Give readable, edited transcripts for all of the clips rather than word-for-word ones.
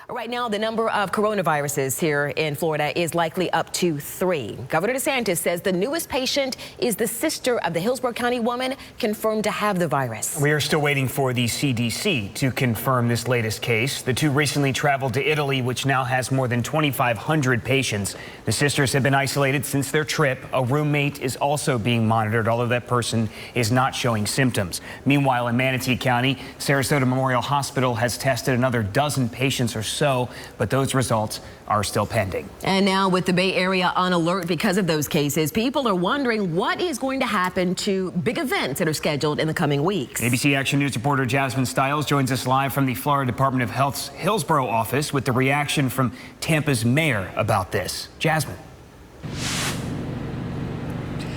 Right now, the number of coronaviruses here in Florida is likely up to 3. Governor DeSantis says the newest patient is the sister of the Hillsborough County woman confirmed to have the virus. We are still waiting for the CDC to confirm this latest case. The two recently traveled to Italy, which now has more than 2,500 patients. The sisters have been isolated since their trip. A roommate is also being monitored, although that person is not showing symptoms. Meanwhile, in Manatee County, Sarasota Memorial Hospital has tested another dozen patients or so, but those results are still pending. And now with the Bay Area on alert because of those cases, people are wondering what is going to happen to big events that are scheduled in the coming weeks. ABC Action News reporter Jasmine Stiles joins us live from the Florida Department of Health's Hillsborough office with the reaction from Tampa's mayor about this. Jasmine.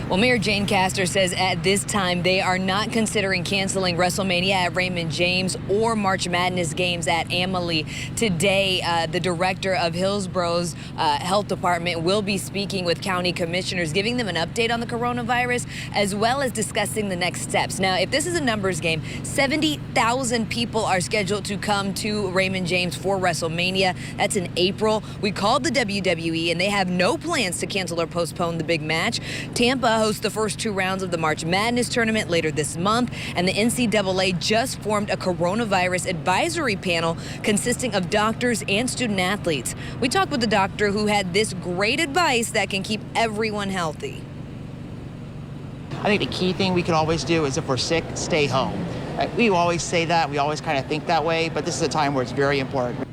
Well, Mayor Jane Castor says at this time they are not considering canceling WrestleMania at Raymond James or March Madness games at Amalie. Today, the director of Hillsborough's health department will be speaking with county commissioners, giving them an update on the coronavirus, as well as discussing the next steps. Now, if this is a numbers game, 70,000 people are scheduled to come to Raymond James for WrestleMania. That's in April. We called the WWE, and they have no plans to cancel or postpone the big match. Tampa hosts the first 2 rounds of the March Madness tournament later this month, and the NCAA just formed a coronavirus advisory panel consisting of doctors and student athletes. We talked with the doctor who had this great advice that can keep everyone healthy. I think the key thing we can always do is if we're sick, stay home. We always say that, we always kind of think that way, but this is a time where it's very important.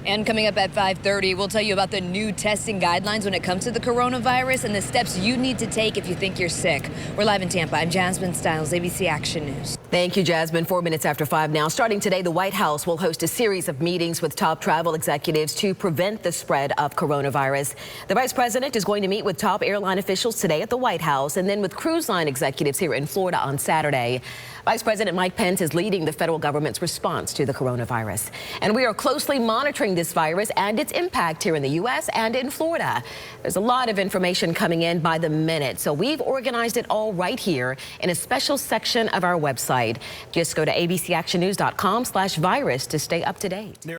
And coming up at 5:30, we'll tell you about the new testing guidelines when it comes to the coronavirus and the steps you need to take if you think you're sick. We're live in Tampa. I'm Jasmine Stiles, ABC Action News. Thank you, Jasmine. 4 minutes after 5 now. Starting today, the White House will host a series of meetings with top travel executives to prevent the spread of coronavirus. The vice president is going to meet with top airline officials today at the White House and then with cruise line executives here in Florida on Saturday. Vice President Mike Pence is leading the federal government's response to the coronavirus. And we are closely monitoring this virus and its impact here in the U.S. and in Florida. There's a lot of information coming in by the minute, so we've organized it all right here in a special section of our website. Just go to abcactionnews.com/virus to stay up to date.